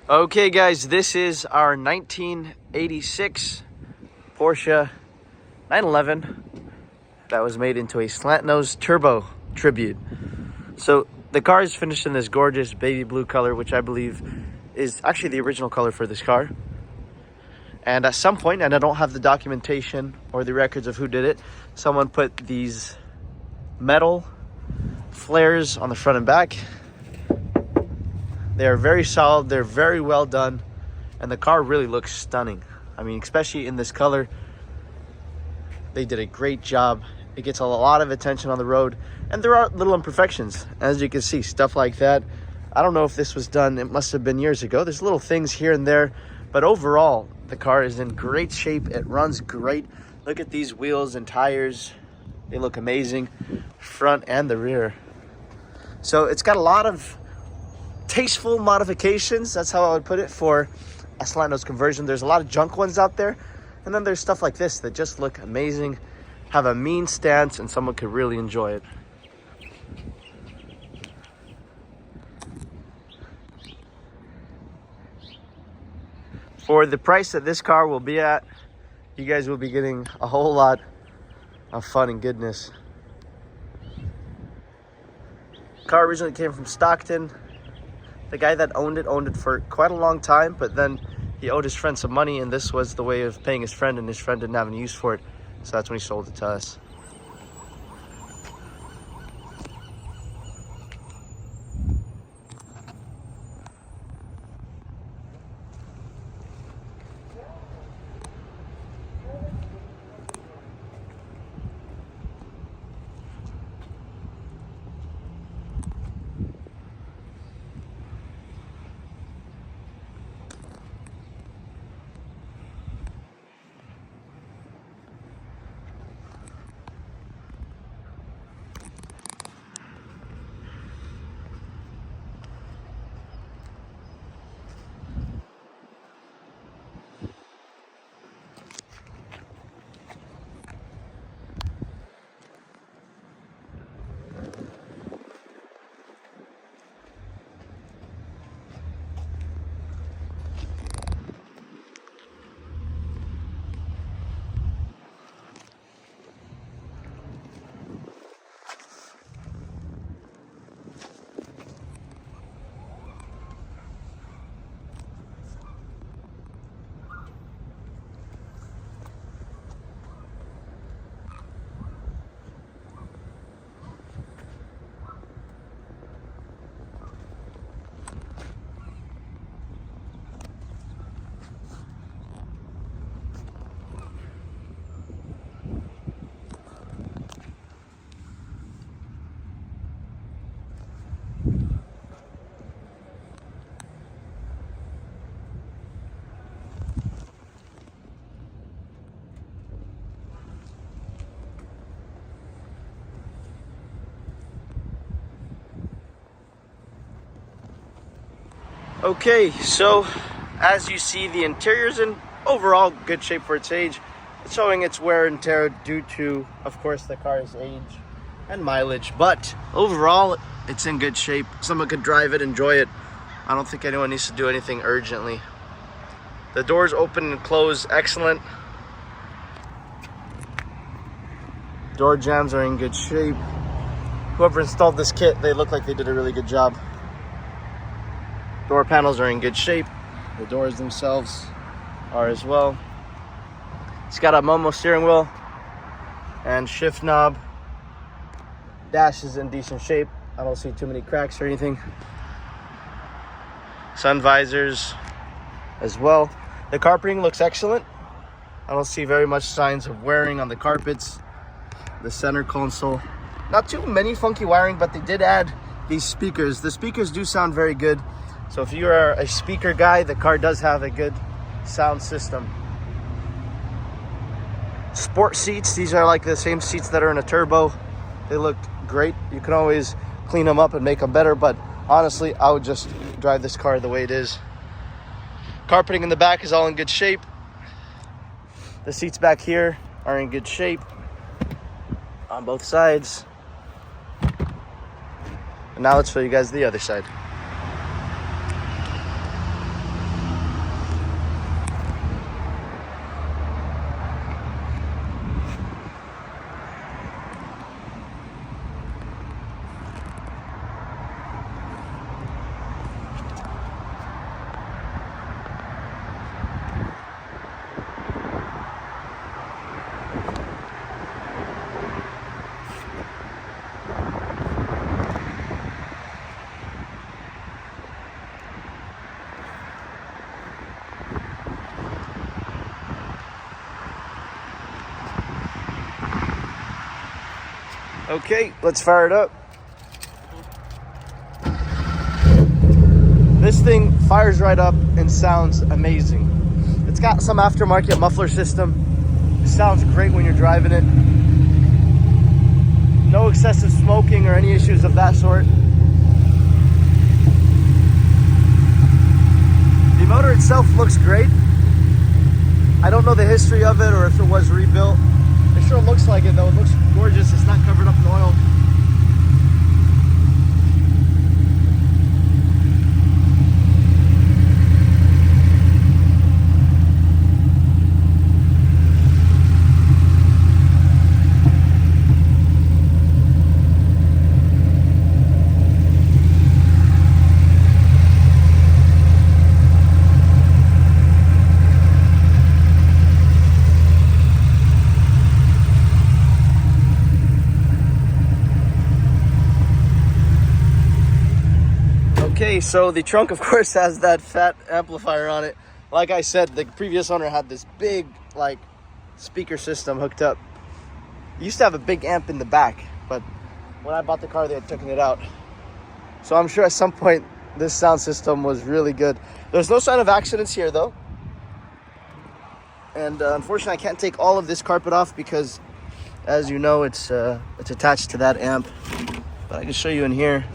Okay guys, this is our 1986 Porsche 911 that was made into a slant nose turbo tribute. So the car is finished in this gorgeous baby blue color, which I believe is actually the original color for this car. And at some point, and I don't have the documentation or the records of who did it, someone put these metal flares on the front and back. They are very solid, they're very well done, and the car really looks stunning. I mean, especially in this color, they did a great job. It gets a lot of attention on the road, and there are little imperfections, as you can see, stuff like that. I don't know if this was done, it must have been years ago. There's little things here and there, but overall, the car is in great shape. It runs great. Look at these wheels and tires. They look amazing, front and the rear. So it's got a lot of tasteful modifications, that's how I would put it, for a slant nose conversion. There's a lot of junk ones out there, and then there's stuff like this that just look amazing, have a mean stance, and someone could really enjoy it. For the price that this car will be at, you guys will be getting a whole lot of fun and goodness. Car originally came from Stockton. The guy that owned it for quite a long time, but then he owed his friend some money, and this was the way of paying his friend, and his friend didn't have any use for it, so that's when he sold it to us. Okay, so as you see, the interior's in overall good shape for its age. It's showing its wear and tear due to, of course, the car's age and mileage, but overall it's in good shape. Someone could drive it, enjoy it. I don't think anyone needs to do anything urgently. The doors open and close excellent. Door jambs are in good shape. Whoever installed this kit, they look like they did a really good job. Door panels are in good shape. The doors themselves are as well. It's got a Momo steering wheel and shift knob. Dash is in decent shape. I don't see too many cracks or anything. Sun visors as well. The carpeting looks excellent. I don't see very much signs of wearing on the carpets. The center console, not too many funky wiring, but they did add these speakers. The speakers do sound very good. So if you are a speaker guy, the car does have a good sound system. Sport seats, these are like the same seats that are in a turbo. They look great. You can always clean them up and make them better, but honestly, I would just drive this car the way it is. Carpeting in the back is all in good shape. The seats back here are in good shape on both sides. And now let's show you guys the other side. Okay, let's fire it up. This thing fires right up and sounds amazing. It's got some aftermarket muffler system. It sounds great when you're driving it. No excessive smoking or any issues of that sort. The motor itself looks great. I don't know the history of it or if it was rebuilt. It sure looks like it though. It looks gorgeous. It's not covered up in oil. Okay, so the trunk, of course, has that fat amplifier on it. Like I said, the previous owner had this big, like, speaker system hooked up. It used to have a big amp in the back, but when I bought the car, they had taken it out. So I'm sure at some point, this sound system was really good. There's no sign of accidents here, though. And unfortunately, I can't take all of this carpet off because, as you know, it's attached to that amp. But I can show you in here.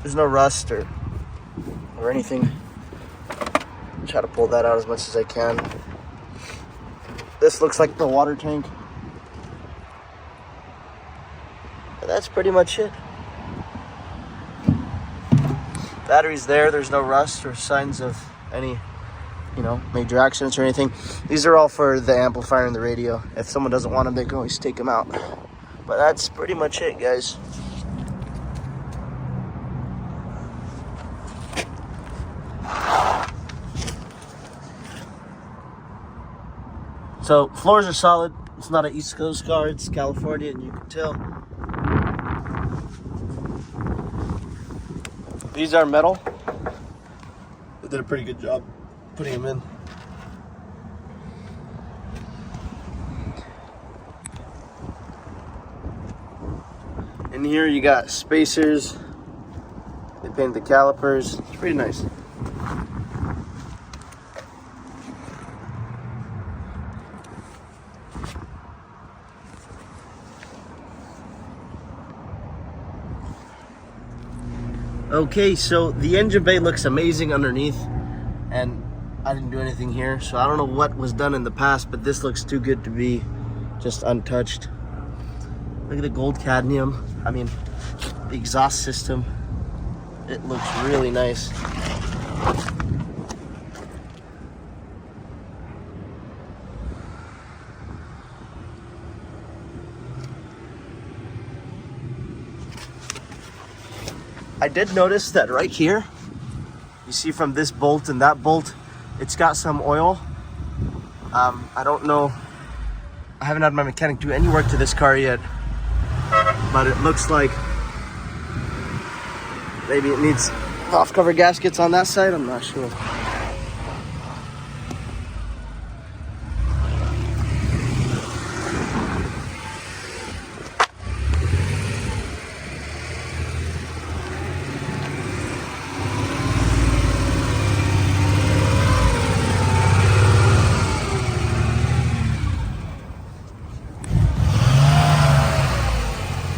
There's no rust or anything. Try to pull that out as much as I can. This looks like the water tank. But that's pretty much it. Battery's there. There's no rust or signs of any, major accidents or anything. These are all for the amplifier and the radio. If someone doesn't want them, they can always take them out. But that's pretty much it, guys. So floors are solid. It's not an East Coast car, it's California, and you can tell. These are metal. They did a pretty good job putting them in. In here you got spacers. They painted the calipers. It's pretty nice. Okay, so the engine bay looks amazing underneath, and I didn't do anything here, so I don't know what was done in the past, but this looks too good to be just untouched. Look at the gold cadmium. I mean, the exhaust system, it looks really nice. I did notice that right here, you see from this bolt and that bolt, it's got some oil. I don't know, I haven't had my mechanic do any work to this car yet, but it looks like maybe it needs off-cover gaskets on that side, I'm not sure.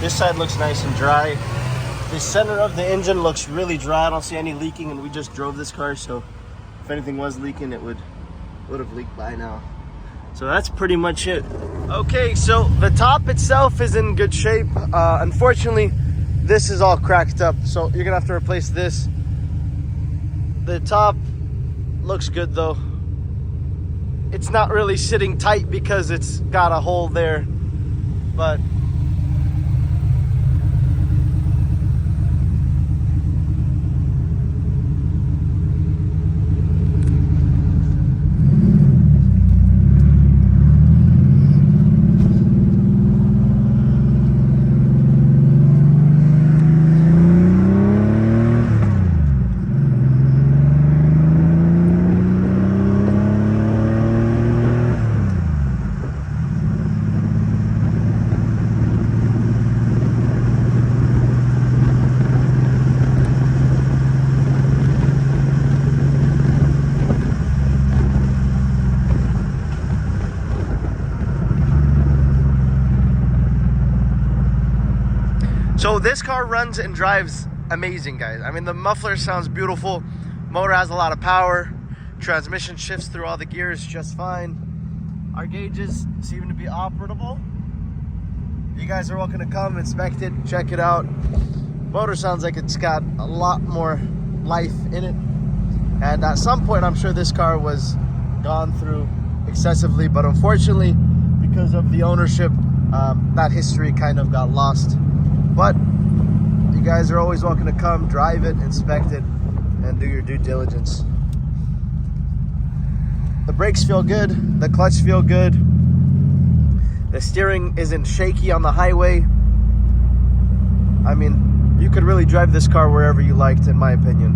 This side looks nice and dry. The center of the engine looks really dry. I don't see any leaking, and we just drove this car, so if anything was leaking, it would have leaked by now. So that's pretty much it. Okay, so the top itself is in good shape. Unfortunately, this is all cracked up, so you're gonna have to replace this. The top looks good though. It's not really sitting tight because it's got a hole there, but this car runs and drives amazing, guys. I mean, the muffler sounds beautiful. Motor has a lot of power. Transmission shifts through all the gears just fine. Our gauges seem to be operable. You guys are welcome to come inspect it, check it out. Motor sounds like it's got a lot more life in it. And at some point, I'm sure this car was gone through excessively, but unfortunately, because of the ownership, that history kind of got lost. But you guys are always welcome to come, drive it, inspect it, and do your due diligence. The brakes feel good, the clutch feel good, the steering isn't shaky on the highway. I mean, you could really drive this car wherever you liked, in my opinion.